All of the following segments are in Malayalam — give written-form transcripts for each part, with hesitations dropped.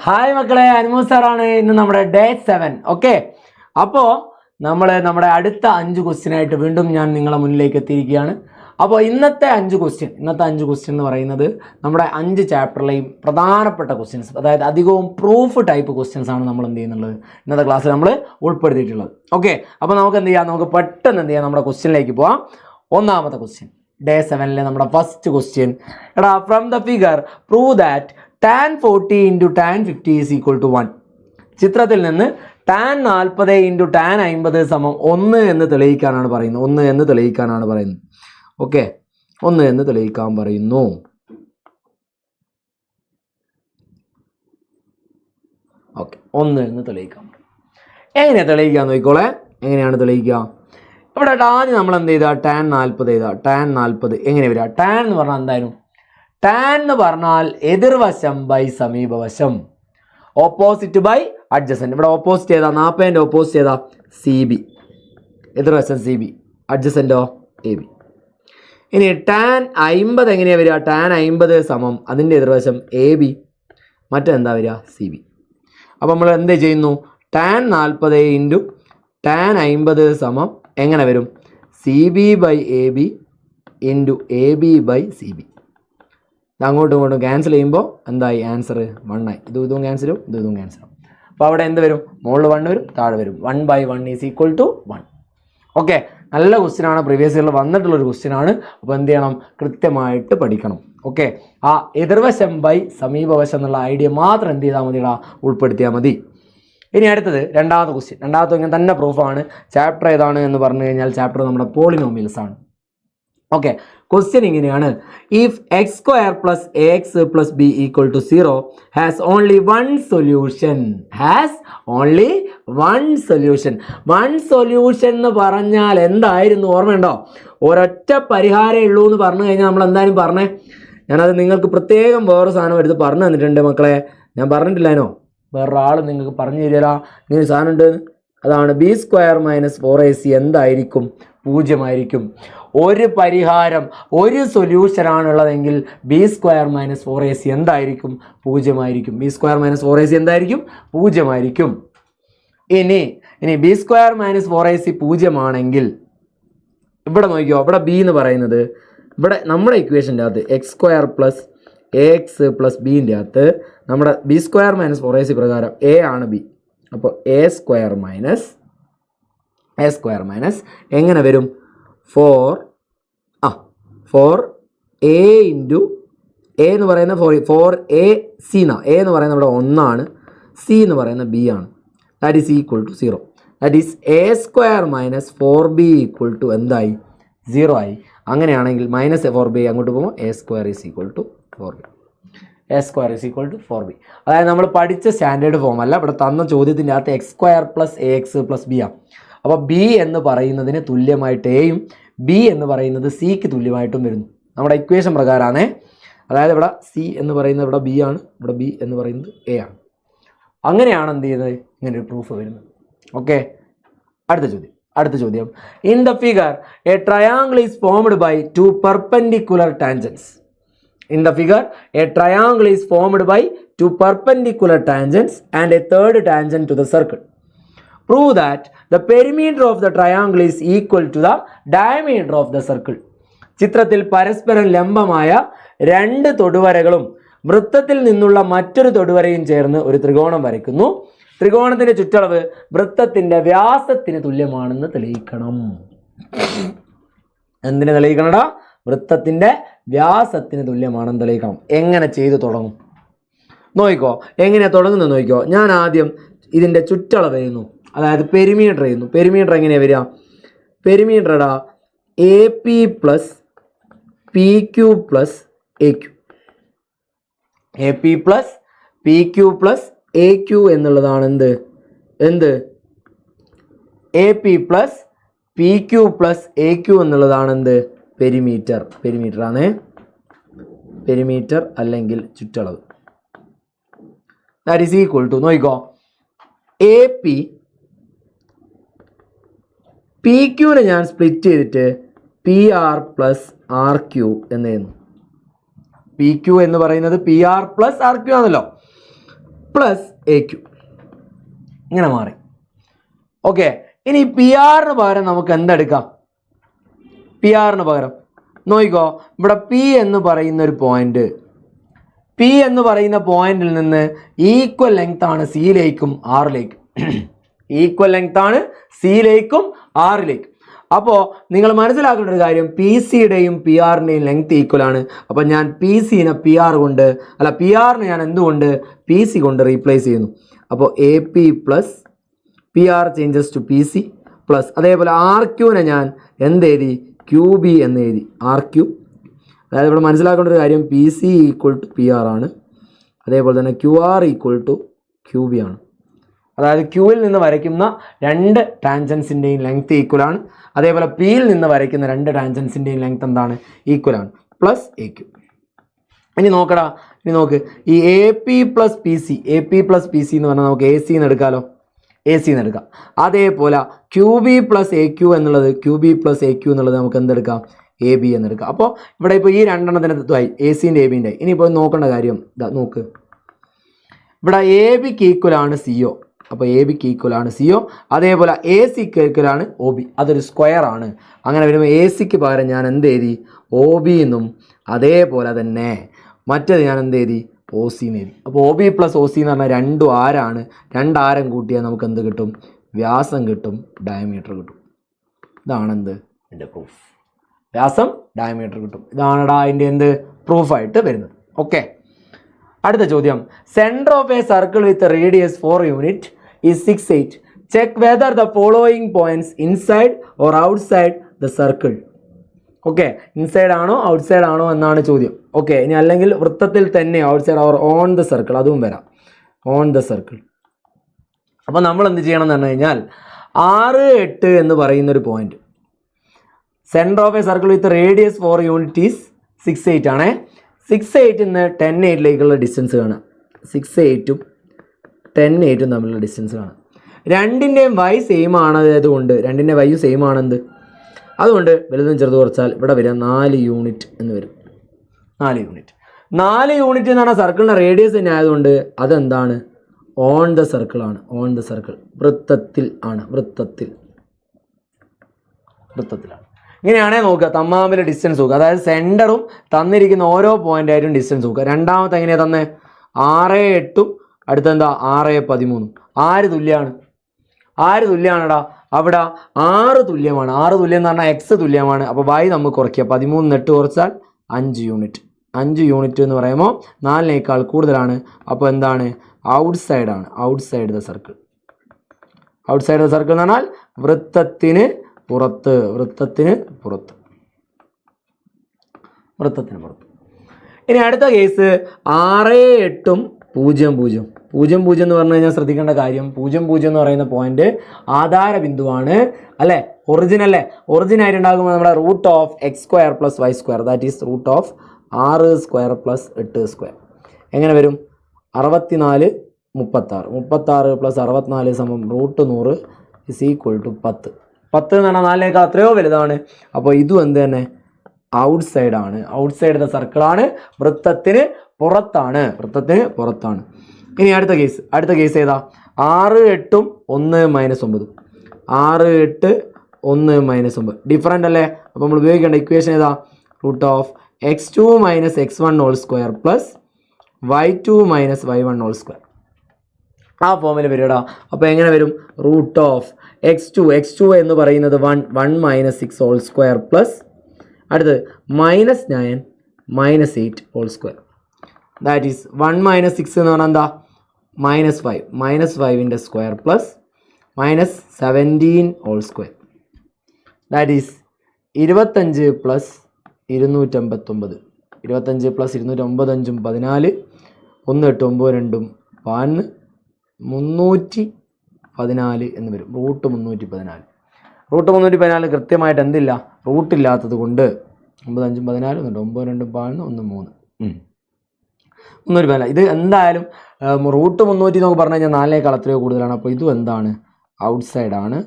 ഹായ് മക്കളെ, അനുമോ സാറാണ്. ഇന്ന് നമ്മുടെ ഡേ 7. ഓക്കെ, അപ്പോൾ നമ്മുടെ അടുത്ത 5 ക്വസ്റ്റ്യനായിട്ട് വീണ്ടും ഞാൻ നിങ്ങളെ മുന്നിലേക്ക് എത്തിയിരിക്കുകയാണ്. അപ്പോൾ ഇന്നത്തെ 5 ക്വസ്റ്റ്യൻ എന്ന് പറയുന്നത് നമ്മുടെ 5 ചാപ്റ്ററിലെയും പ്രധാനപ്പെട്ട ക്വസ്റ്റ്യൻസ്, അതായത് അധികവും പ്രൂഫ് ടൈപ്പ് ക്വസ്റ്റ്യൻസ് ആണ് നമ്മൾ എന്ത് ചെയ്യുന്നുള്ളത് ഇന്നത്തെ ക്ലാസ്സിൽ നമ്മൾ ഉൾപ്പെടുത്തിയിട്ടുള്ളത്. ഓക്കെ, അപ്പോൾ നമുക്ക് എന്ത് ചെയ്യാം, നമുക്ക് പെട്ടെന്ന് എന്ത് ചെയ്യാം, നമ്മുടെ ക്വസ്റ്റ്യനിലേക്ക് പോവാം. ഒന്നാമത്തെ ക്വസ്റ്റ്യൻ, ഡേ 7ലെ നമ്മുടെ ഫസ്റ്റ് ക്വസ്റ്റ്യൻ. എടാ, from the figure prove that tan 40 into tan 50 is equal to 1. ചിത്രത്തിൽ നിന്ന് tan 40 into tan 50 സമം 1 എന്ന് തെളിയിക്കാനാണ് പറയുന്നത്. 1 എന്ന് തെളിയിക്കാനാണ് പറയുന്നത്. ഓക്കെ, 1 എന്ന് തെളിയിക്കാൻ പറയുന്നു. ഓക്കെ, 1 എന്ന് തെളിയിക്കാൻ. എങ്ങനെയാണ് തെളിയിക്കാൻ നോക്കിക്കോളെ. എങ്ങനെയാണ് തെളിയിക്കുക? ഇവിടെ ആദ്യം നമ്മൾ എന്ത് ചെയ്താൽ tan 40 ചെയ്താൽ tan 40 എങ്ങനെ വരിക? tan എന്ന് പറഞ്ഞാൽ എന്തായാലും tan എന്ന് പറഞ്ഞാൽ എതിർവശം ബൈ സമീപവശം, ഓപ്പോസിറ്റ് ബൈ അഡ്ജസൻറ്റ്. ഇവിടെ ഓപ്പോസിറ്റ് ചെയ്താൽ 40ൻ്റെ ഓപ്പോസിറ്റ് ചെയ്താൽ CB, എതിർവശം CB, അഡ്ജസൻറ്റോ AB. ഇനി tan 50 എങ്ങനെയാണ് വരിക? tan 50 സമം അതിൻ്റെ എതിർവശം AB, മറ്റെന്താ വരിക? CB. അപ്പോൾ നമ്മൾ എന്ത് ചെയ്യുന്നു? tan 40 ഇൻറ്റു tan 50 സമം എങ്ങനെ വരും? CB by AB into AB by CB. അങ്ങോട്ടും ഇങ്ങോട്ടും ക്യാൻസൽ ചെയ്യുമ്പോൾ എന്തായി? ആൻസർ 1 ആയി. ഇതും ക്യാൻസലും ഇതും ക്യാൻസലും. അപ്പോൾ അവിടെ എന്ത് വരും? മുകളിൽ 1 വരും, താഴെ വരും. 1/1 ഈസ് ഈക്വൽ ടു 1. ഓക്കെ, നല്ല ക്വസ്റ്റ്യൻ ആണ്, പ്രീവിയസ് ഇയറിൽ വന്നിട്ടുള്ളൊരു ക്വസ്റ്റ്യൻ ആണ്. അപ്പോൾ എന്ത് ചെയ്യണം? കൃത്യമായിട്ട് പഠിക്കണം. ഓക്കെ, ആ എതിർവശം ബൈ സമീപവശം എന്നുള്ള ഐഡിയ മാത്രം എന്ത് ചെയ്താൽ മതിടാ? ഉൾപ്പെടുത്തിയാൽ മതി. ഇനി അടുത്തത് രണ്ടാമത്തെ ക്വസ്റ്റ്യൻ. രണ്ടാമത്തെ ഇങ്ങനെ തന്നെ പ്രൂഫാണ്. ചാപ്റ്റർ ഏതാണ് എന്ന് പറഞ്ഞു കഴിഞ്ഞാൽ ചാപ്റ്റർ നമ്മുടെ പോളിനോമിയൽസ് ആണ്. ഓക്കെ, ക്വസ്റ്റ്യൻ ഇങ്ങനെയാണ്. If x square plus AX plus B equal to 0 has only one solution. One solution എന്ന് പറഞ്ഞാൽ എന്തായിരുന്നു? ഓർമ്മയുണ്ടോ? ഒരൊറ്റ പരിഹാരമേ ഉള്ളൂ എന്ന് പറഞ്ഞു കഴിഞ്ഞാൽ നമ്മൾ എന്തായാലും പറഞ്ഞേ. ഞാനത് നിങ്ങൾക്ക് പ്രത്യേകം വേറെ സാധനം എടുത്ത് പറഞ്ഞു തന്നിട്ടുണ്ട് മക്കളെ. ഞാൻ പറഞ്ഞിട്ടില്ലാനോ? വേറൊരാൾ നിങ്ങൾക്ക് പറഞ്ഞു തരിക ഇങ്ങനെ സാധനം ഉണ്ട്. അതാണ് B² - 4AC എന്തായിരിക്കും? 0 ഒരു പരിഹാരം, ഒരു സൊല്യൂഷനാണുള്ളതെങ്കിൽ B² - 4AC എന്തായിരിക്കും? 0. B² - 4AC എന്തായിരിക്കും? 0. ഇനി B² - 4AC 0 ആണെങ്കിൽ ഇവിടെ നോക്കിയോ, ഇവിടെ B എന്ന് പറയുന്നത്, ഇവിടെ നമ്മുടെ ഇക്വേഷൻ്റെ അകത്ത് x² പ്ലസ് AX പ്ലസ് ബിൻ്റെ അകത്ത് നമ്മുടെ B² - 4AC പ്രകാരം A ആണ് B. അപ്പോൾ A² മൈനസ് എങ്ങനെ വരും? 4A ഇൻറ്റു A എന്ന് പറയുന്ന 4AC എന്നാ. A എന്ന് പറയുന്നത് ഇവിടെ 1 ആണ്, C എന്ന് പറയുന്ന B ആണ്. That is equal to 0. That is A² - 4B equal to എന്തായി? 0 ആയി. അങ്ങനെയാണെങ്കിൽ -4B അങ്ങോട്ട് പോകുമ്പോൾ A² is equal to 4B. A² is equal to 4B. അതായത് നമ്മൾ പഠിച്ച സ്റ്റാൻഡേർഡ് ഫോം അല്ല, ഇവിടെ തന്ന ചോദ്യത്തിൻ്റെ അകത്ത് x² plus AX plus B ആണ്. അപ്പോൾ B എന്ന് പറയുന്നതിന് തുല്യമായിട്ട് Aയും B എന്ന് പറയുന്നത് Cക്ക് തുല്യമായിട്ടും വരുന്നു. നമ്മുടെ ഇക്വേഷൻ പ്രകാരമാണ്. അതായത് ഇവിടെ C എന്ന് പറയുന്നത് ഇവിടെ B ആണ്, ഇവിടെ B എന്ന് പറയുന്നത് A ആണ്. അങ്ങനെയാണ് എന്ത് ചെയ്യുന്നത്? ഇങ്ങനെ ഒരു പ്രൂഫ് വരുന്നത്. ഓക്കെ, അടുത്ത ചോദ്യം. In the figure a triangle is formed by 2 perpendicular tangents. In the figure, a triangle is formed by 2 perpendicular tangents and a third tangent to the circle. Prove that the perimeter of the triangle is equal to the diameter of the circle. ചിത്രത്തിൽ പരസ്പരം ലംബമായ 2 തൊടുവരകളും വൃത്തത്തിൽ നിന്നുള്ള മറ്റൊരു തൊടുവരയും ചേർന്ന് ഒരു ത്രികോണം വരയ്ക്കുന്നു. ത്രികോണത്തിന്റെ ചുറ്റളവ് വൃത്തത്തിന്റെ വ്യാസത്തിന് തുല്യമാണെന്ന് തെളിയിക്കണം. എന്തിനു തെളിയിക്കണടാ? വൃത്തത്തിന്റെ വ്യാസത്തിന് തുല്യമാണെന്ന് തെളിയിക്കണം. എങ്ങനെ ചെയ്തു തുടങ്ങും നോക്കിക്കോ. എങ്ങനെയാണ് തുടങ്ങുന്നത് നോക്കിക്കോ. ഞാൻ ആദ്യം ഇതിൻ്റെ ചുറ്റളവ് ചെയ്യുന്നു, അതായത് പെരിമീറ്റർ ചെയ്യുന്നു. പെരിമീറ്റർ എങ്ങനെയാണ് വരിക? പെരിമീറ്റർ ഇടാ AP plus PQ plus AQ. AP plus PQ plus AQ എന്നുള്ളതാണ് എന്ത് AP plus PQ plus AQ എന്നുള്ളതാണ് പെരിമീറ്റർ ആണ്. പെരിമീറ്റർ അല്ലെങ്കിൽ ചുറ്റളവ്. ദാറ്റ് ഈസ് ഈക്വൽ ടു നോക്കിക്കോ, AP PQനെ ഞാൻ സ്പ്ലിറ്റ് ചെയ്തിട്ട് PR പ്ലസ് RQ എന്ന് ചെയ്യുന്നു. PQ എന്ന് പറയുന്നത് PR പ്ലസ് RQ ആണല്ലോ. Plus A Q. ഇങ്ങനെ മാറി. ഓക്കെ, ഇനി പി ആറിന് പകരം നമുക്ക് എന്തെടുക്കാം? പി ആറിന് പകരം നോക്കിക്കോ, ഇവിടെ പി എന്ന് പറയുന്ന ഒരു പോയിന്റ്, പി എന്ന് പറയുന്ന പോയിന്റിൽ നിന്ന് ഈക്വൽ ലെങ്ത് ആണ് സിയിലേക്കും ആറിലേക്കും. ഈക്വൽ ലെങ്ത് ആണ് സിയിലേക്കും ആറിലേക്കും. അപ്പോൾ നിങ്ങൾ മനസ്സിലാക്കേണ്ട ഒരു കാര്യം, പി സിയുടെയും പി ആറിൻ്റെയും ലെങ്ത് ഈക്വൽ ആണ്. അപ്പോൾ ഞാൻ പി സിനെ പി ആർ കൊണ്ട്, അല്ല പി ആറിന് ഞാൻ എന്തുകൊണ്ട് പി സി കൊണ്ട് റീപ്ലേസ് ചെയ്യുന്നു. അപ്പോൾ A P plus P R changes to P C plus, അതേപോലെ ആർ ക്യൂവിനെ ഞാൻ എന്തെഴുതി? ക്യൂ ബി എന്ന് എഴുതി, ആർ ക്യൂ. അതായത് ഇവിടെ മനസ്സിലാക്കേണ്ട ഒരു കാര്യം, P C equal to P R ആണ്, അതേപോലെ തന്നെ Q R equal to Q B ആണ്. അതായത് ക്യൂവിൽ നിന്ന് വരയ്ക്കുന്ന രണ്ട് ടാൻജൻസിൻ്റെയും ലെങ്ത് ഈക്വൽ ആണ്, അതേപോലെ പിയിൽ നിന്ന് വരയ്ക്കുന്ന രണ്ട് ടാൻജൻസിൻ്റെയും ലെങ്ത് എന്താണ്? ഈക്വൽ ആണ്, പ്ലസ് എ ക്യൂ. ഇനി നോക്കടാ, ഇനി നോക്ക്, ഈ A P plus P C, A P plus P C എന്ന് പറഞ്ഞാൽ നമുക്ക് എ സിന്ന് എടുക്കാമല്ലോ, എ സിന്ന് എടുക്കാം. അതേപോലെ Q B plus A Q എന്നുള്ളത്, Q B plus A Q എന്നുള്ളത് നമുക്ക് എന്തെടുക്കാം? എ ബി എന്നെടുക്കാം. അപ്പോൾ ഇവിടെ ഇപ്പോൾ ഈ രണ്ടെണ്ണത്തിൻ്റെ തത്വമായി, എ സിൻ്റെ എ ബിൻ്റെ. ഇനിയിപ്പോൾ നോക്കേണ്ട കാര്യം ഇതാ നോക്ക്, ഇവിടെ എ ബിക്ക് ഈക്വലാണ് സി ഒ, അപ്പോൾ എ ബിക്ക് ഈക്വലാണ് സി ഒ, അതേപോലെ എ സിക്ക് ഈക്വലാണ് ഒ ബി, അതൊരു സ്ക്വയർ ആണ്. അങ്ങനെ വരുമ്പോൾ എ സിക്ക് പകരം ഞാൻ എന്ത് എഴുതി? ഒ ബി എന്നും, അതേപോലെ തന്നെ മറ്റേത് ഞാൻ എന്ത് എഴുതി? ഒ സി എന്ന് എഴുതി. അപ്പോൾ O B plus O C എന്ന് പറഞ്ഞാൽ രണ്ടും ആരാണ്? രണ്ടാരം കൂട്ടിയാൽ നമുക്ക് എന്ത് കിട്ടും? വ്യാസം കിട്ടും, ഡയമീറ്റർ കിട്ടും. ഇതാണെന്ത്? എൻ്റെ പ്രൂഫ്. വ്യാസം ഡയമീറ്റർ കിട്ടും. ഇതാണടാ അതിൻ്റെ എന്ത് പ്രൂഫായിട്ട് വരുന്നത്. ഓക്കെ, അടുത്ത ചോദ്യം, centre of A circle with radius 4 unit is 6, 8. Check whether the following points inside or outside the circle. Okay, inside ആണോ ഔട്ട്സൈഡ് ആണോ എന്നാണ് ചോദ്യം. ഓക്കെ, ഇനി അല്ലെങ്കിൽ വൃത്തത്തിൽ തന്നെ outside or on the circle, അതും വരാം, ഓൺ ദ സർക്കിൾ. അപ്പോൾ നമ്മൾ എന്ത് ചെയ്യണം എന്ന് പറഞ്ഞു കഴിഞ്ഞാൽ 6, 8 എന്ന് പറയുന്നൊരു point, centre of A circle with radius 4 unit is 6, 8 ആണേ. 6, 8 നിന്ന് 10, 8ലേക്കുള്ള ഡിസ്റ്റൻസ് കാണാം. 6, 8ഉം 10, 8ഉം തമ്മിലുള്ള ഡിസ്റ്റൻസ് കാണാം. രണ്ടിൻ്റെയും വൈ സെയിം ആണതുകൊണ്ട്, രണ്ടിൻ്റെ വൈയും സെയിം ആണെന്ത്, അതുകൊണ്ട് വലുതും ചെറുത് കുറച്ചാൽ ഇവിടെ വരിക 4 യൂണിറ്റ് എന്ന് വരും. 4 യൂണിറ്റ്. 4 യൂണിറ്റ് എന്ന് പറഞ്ഞാൽ സർക്കിളിൻ്റെ റേഡിയസ് തന്നെ ആയതുകൊണ്ട് അതെന്താണ്? ഓൺ ദ സർക്കിളാണ്. ഓൺ ദ സർക്കിൾ, വൃത്തത്തിൽ ആണ്, വൃത്തത്തിലാണ്. ഇങ്ങനെയാണേ നോക്കുക, തമ്മിൽ ഡിസ്റ്റൻസ് നോക്കുക, അതായത് സെൻറ്ററും തന്നിരിക്കുന്ന ഓരോ പോയിന്റ് ആയിട്ടും ഡിസ്റ്റൻസ് നോക്കുക. രണ്ടാമത്തെ എങ്ങനെയാണ് തന്നെ? 6, 8ഉം അടുത്തെന്താ? 6, 13. ആര് തുല്യമാണ്? ആര് തുല്യമാണെടാ? അവിടെ 6 തുല്യമാണ്. 6 തുല്യം എന്ന് പറഞ്ഞാൽ എക്സ് തുല്യമാണ്. അപ്പോൾ വൈ നമുക്ക് കുറയ്ക്കുക. 13 8 കുറച്ചാൽ 5 യൂണിറ്റ്. 5 യൂണിറ്റ് എന്ന് പറയുമ്പോൾ 4നേക്കാൾ കൂടുതലാണ്. അപ്പോൾ എന്താണ്? ഔട്ട്സൈഡ് ആണ്, outside the circle. Outside the circle എന്ന് പറഞ്ഞാൽ വൃത്തത്തിന് പുറത്ത്, വൃത്തത്തിന് പുറത്ത്. ഇനി അടുത്ത കേസ് 6, 8ഉം 0, 0. 0, 0 എന്ന് പറഞ്ഞു കഴിഞ്ഞാൽ ശ്രദ്ധിക്കേണ്ട കാര്യം, 0, 0 എന്ന് പറയുന്ന പോയിന്റ് ആധാര ബിന്ദുവാണ് അല്ലേ? ഒറിജിനല്ലേ? ഒറിജിൻ ആയിട്ടുണ്ടാകുമ്പോൾ നമ്മുടെ root of x² + y², that is root of 6² + 8². എങ്ങനെ വരും? 64, 36. 36 + 64 = റൂട്ട് 100 = 10. 10 എന്ന് പറഞ്ഞാൽ 4നേക്കാൾ അത്രയോ വലുതാണ്. അപ്പോൾ ഇതും എന്ത് തന്നെ? ഔട്ട്സൈഡ് ആണ്, ഔട്ട്സൈഡ് ദ സർക്കിളാണ്, വൃത്തത്തിന് പുറത്താണ്, വൃത്തത്തിന് പുറത്താണ്. ഇനി അടുത്ത കേസ് ഏതാ? 6, 8ഉം 1 - 9. 6, 8, 1 - 9 ഡിഫറൻ്റ് അല്ലേ? അപ്പോൾ നമ്മൾ ഉപയോഗിക്കേണ്ട ഇക്വേഷൻ ഏതാ? Root of x2 - x1 2 plus y2 - y1 2. ആ ഫോമിൽ വരികടാ. അപ്പോൾ എങ്ങനെ വരും? റൂട്ട് ഓഫ് x2 എന്ന് പറയുന്നത് 1 - 6 2 പ്ലസ് അടുത്ത് -9 - 8 2. ദാറ്റ് ഈസ് 1 - 6 എന്ന് പറഞ്ഞാൽ എന്താ? -5. -5ൻ്റെ സ്ക്വയർ പ്ലസ് -17 2. That is 25 + 259. 25 + 295 14. 1 8 9 2 314 എന്ന് വരും. റൂട്ട് 314. റൂട്ട് 314 കൃത്യമായിട്ട് എന്തില്ല? റൂട്ടില്ലാത്തത് കൊണ്ട് 9 5 14 9 2 11 1 3 314. ഇത് എന്തായാലും റൂട്ട് 300 എന്നൊക്കെ പറഞ്ഞു കഴിഞ്ഞാൽ 4നേക്കാൾ അത്രയോ കൂടുതലാണ്. അപ്പോൾ ഇതും എന്താണ്? ഔട്ട്സൈഡ് ആണ്,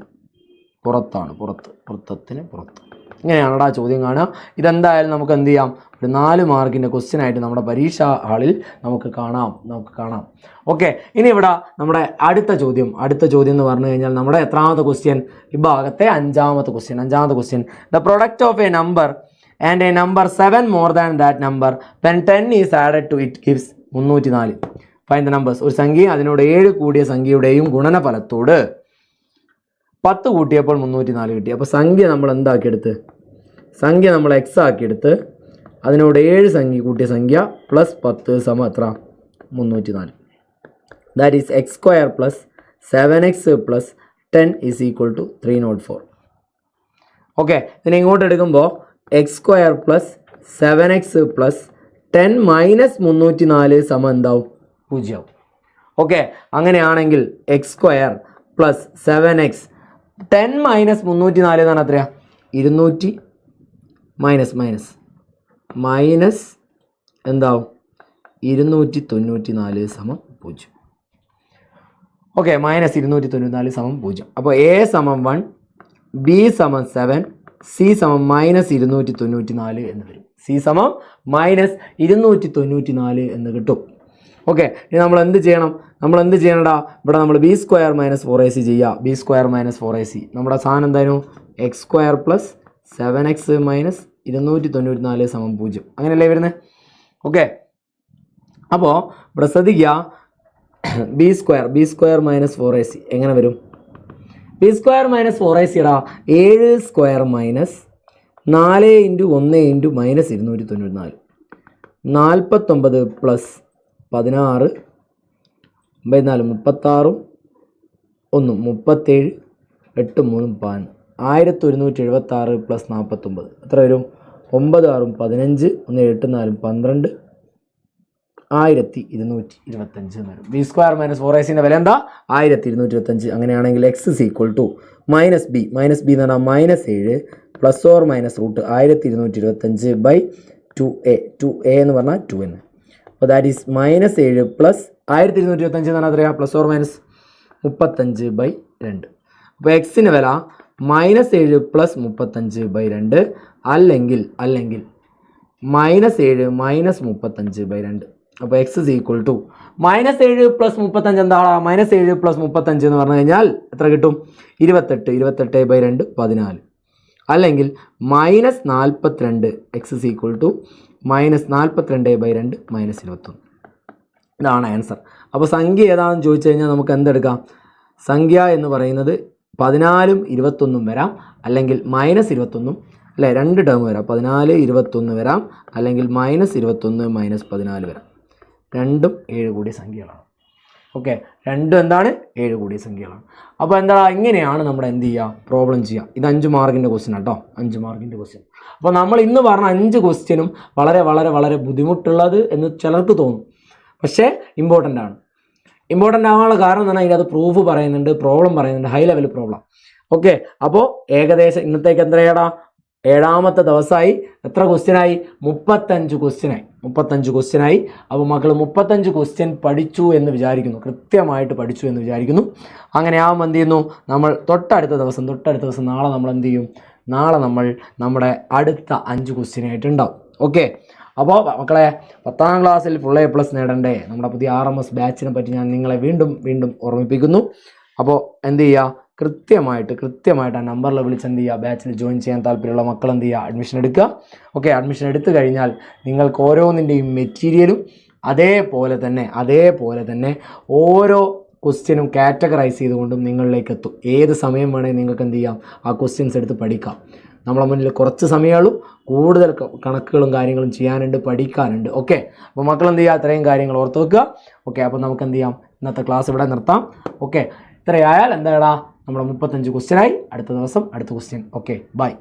പുറത്താണ്, പുറത്ത്, വൃത്തത്തിന് പുറത്ത്. ഇങ്ങനെയാണടാ ചോദ്യം കാണുക. ഇതെന്തായാലും നമുക്ക് എന്ത് ചെയ്യാം, ഒരു 4 മാർക്കിൻ്റെ ക്വസ്റ്റ്യൻ ആയിട്ട് നമ്മുടെ പരീക്ഷാ ഹാളിൽ നമുക്ക് കാണാം. ഓക്കെ, ഇനി ഇവിടെ നമ്മുടെ അടുത്ത ചോദ്യം എന്ന് പറഞ്ഞു കഴിഞ്ഞാൽ നമ്മുടെ എത്രാമത്തെ ക്വസ്റ്റ്യൻ, ഈ ഭാഗത്തെ അഞ്ചാമത്തെ question. The product of A number and A number 7 more than that number when 10 is added to it gives 304. Find the numbers. ഒരു സംഖ്യ അതിനോട് 7 കൂടിയ സംഖ്യയുടെയും ഗുണനഫലത്തോട് 10 കൂട്ടിയപ്പോൾ 304 കിട്ടി. അപ്പോൾ സംഖ്യ നമ്മൾ എന്താക്കിയെടുത്ത്, സംഖ്യ നമ്മൾ എക്സ് ആക്കിയെടുത്ത് അതിനോട് 7 സംഖ്യ കൂട്ടിയ സംഖ്യ പ്ലസ് 10 സമം എത്ര, 304. That is x square plus 7x plus 10 is equal to 304. Okay, ഇതിനെ ഇങ്ങോട്ട് എടുക്കുമ്പോൾ x square plus 7x plus 10 minus 304 സമം എന്താവും, 0. ഓക്കെ, അങ്ങനെയാണെങ്കിൽ X square plus 7x 10 minus 304 എന്നാണ് എത്രയാ, 200 മൈനസ് എന്താവും, 294 സമം 0. ഓക്കെ, മൈനസ് 294 സമം 0. അപ്പോൾ എ സമം 1, ബി സമം 7, സി സമം മൈനസ് 294 എന്ന് വരും. സി സമം മൈനസ് 294 എന്ന് കിട്ടും. ഓക്കെ, ഇനി നമ്മൾ എന്ത് ചെയ്യണടാ, ഇവിടെ നമ്മൾ ബി സ്ക്വയർ മൈനസ് 4ac ചെയ്യുക. ബി സ്ക്വയർ മൈനസ് 4ac നമ്മുടെ സാധനം എന്തായാലും X square plus 7x minus 294 സമം 0. അങ്ങനെയല്ലേ വരുന്നത്? ഓക്കെ, അപ്പോൾ ഇവിടെ ശ്രദ്ധിക്കുക, ബി സ്ക്വയർ മൈനസ് 4ac എങ്ങനെ വരും? B square minus 4ac 7 square minus 4 × 1 × minus 294, 49 plus 16 54 36 1 37 8 3 11 1176 plus 49 എത്ര വരും? 9 6 15 1 8 4 12 1225 എന്ന് വരും. ബി സ്ക്വയർ മൈനസ് 4ac വില എന്താ? 1225. അങ്ങനെയാണെങ്കിൽ x is equal to minus B എന്ന് പറഞ്ഞാൽ minus 7 plus or minus root 1225 by 2a എന്ന് പറഞ്ഞാൽ 2n. അപ്പോൾ ദാറ്റ് ഈസ് മൈനസ് 7 പ്ലസ് 1225 എന്ന് പറഞ്ഞാൽ എത്രയാണ്? Plus or minus 35 by 2. അപ്പോൾ എക്സിന് വില മൈനസ് 7 പ്ലസ് 35 ബൈ 2 അല്ലെങ്കിൽ മൈനസ് 7 മൈനസ് 35 ബൈ 2. അപ്പോൾ x is equal to minus 7 plus 35 എന്താണ്? മൈനസ് 7 പ്ലസ് 35 എന്ന് പറഞ്ഞു കഴിഞ്ഞാൽ എത്ര കിട്ടും? 28 ബൈ 2 14. അല്ലെങ്കിൽ minus 42. X is equal to minus 42 by 2 minus 21. ഇതാണ് ആൻസർ. അപ്പോൾ സംഖ്യ ഏതാണെന്ന് ചോദിച്ചു കഴിഞ്ഞാൽ നമുക്ക് എന്തെടുക്കാം? സംഖ്യ എന്ന് പറയുന്നത് 14ഉം 21ഉം വരാം, അല്ലെങ്കിൽ മൈനസ് 21ഉം, അല്ലേ, 2 ടേം വരാം. 14 21 വരാം, അല്ലെങ്കിൽ മൈനസ് 21 മൈനസ് 14 വരാം. രണ്ടും 7 കൂടിയ സംഖ്യകളാണ്. ഓക്കെ, രണ്ടും എന്താണ്? 7 കൂടിയ സംഖ്യകളാണ്. അപ്പോൾ എന്താ, ഇങ്ങനെയാണ് നമ്മൾ എന്ത് ചെയ്യുക, പ്രോബ്ലം ചെയ്യുക. ഇത് 5 മാർക്കിൻ്റെ ക്വസ്റ്റ്യൻ കേട്ടോ, 5 മാർക്കിൻ്റെ ക്വസ്റ്റ്യൻ. അപ്പോൾ നമ്മൾ ഇന്ന് പറഞ്ഞ 5 ക്വസ്റ്റ്യനും വളരെ വളരെ വളരെ ബുദ്ധിമുട്ടുള്ളത് എന്ന് ചിലർക്ക് തോന്നും, പക്ഷേ ഇമ്പോർട്ടൻ്റ് ആണ്. ഇമ്പോർട്ടൻ്റ് ആവാനുള്ള കാരണം എന്ന് പറഞ്ഞാൽ ഇതിനകത്ത് പ്രൂഫ് പറയുന്നുണ്ട്, പ്രോബ്ലം പറയുന്നുണ്ട്, ഹൈ ലെവൽ പ്രോബ്ലം. ഓക്കെ, അപ്പോൾ ഏകദേശം ഇന്നത്തേക്ക് എത്രയാടാ, 7ാമത്തെ ദിവസമായി. എത്ര ക്വസ്റ്റ്യനായി? 35 ക്വസ്റ്റ്യനായി. അപ്പോൾ മക്കൾ 35 ക്വസ്റ്റ്യൻ പഠിച്ചു എന്ന് വിചാരിക്കുന്നു, കൃത്യമായിട്ട് പഠിച്ചു എന്ന് വിചാരിക്കുന്നു. അങ്ങനെ ആവുമ്പോൾ എന്ത് ചെയ്യുന്നു, നമ്മൾ തൊട്ടടുത്ത ദിവസം നാളെ നമ്മൾ എന്ത് ചെയ്യും, നാളെ നമ്മൾ നമ്മുടെ അടുത്ത 5 ക്വസ്റ്റ്യനായിട്ടുണ്ടാവും. ഓക്കെ, അപ്പോൾ മക്കളെ 10ാം ക്ലാസ്സിൽ ഫുൾ A+ നേടണ്ടേ നമ്മുടെ പുതിയ RMS ബാച്ചിനെ പറ്റി ഞാൻ നിങ്ങളെ വീണ്ടും ഓർമ്മിപ്പിക്കുന്നു. അപ്പോൾ എന്ത് ചെയ്യുക, കൃത്യമായിട്ട് ആ നമ്പറിൽ വിളിച്ച് എന്ത് ചെയ്യുക, ബാച്ചിൽ ജോയിൻ ചെയ്യാൻ താല്പര്യമുള്ള മക്കൾ എന്ത് ചെയ്യുക, അഡ്മിഷൻ എടുക്കുക. ഓക്കെ, അഡ്മിഷൻ എടുത്തു കഴിഞ്ഞാൽ നിങ്ങൾക്ക് ഓരോന്നിൻ്റെയും മെറ്റീരിയലും അതേപോലെ തന്നെ ഓരോ ക്വസ്റ്റ്യനും കാറ്റഗറൈസ് ചെയ്തുകൊണ്ടും നിങ്ങളിലേക്ക് എത്തും. ഏത് സമയം വേണമെങ്കിൽ നിങ്ങൾക്ക് എന്ത് ചെയ്യാം, ആ ക്വസ്റ്റ്യൻസ് എടുത്ത് പഠിക്കാം. നമ്മളെ മുന്നിൽ കുറച്ച് സമയമുള്ളൂ, കൂടുതൽ കണക്കുകളും കാര്യങ്ങളും ചെയ്യാനുണ്ട്, പഠിക്കാനുണ്ട്. ഓക്കെ, അപ്പോൾ മക്കൾ എന്ത് ചെയ്യുക, ഇത്രയും കാര്യങ്ങൾ ഓർത്ത് വെക്കുക. ഓക്കെ, അപ്പോൾ നമുക്ക് എന്ത് ചെയ്യാം, ഇന്നത്തെ ക്ലാസ് ഇവിടെ നിർത്താം. ഓക്കെ, ഇത്രയായാൽ എന്താടാ, നമ്മുടെ 35 ക്വസ്റ്റ്യനായി. അടുത്ത ദിവസം അടുത്ത ക്വസ്റ്റ്യൻ. Okay, by.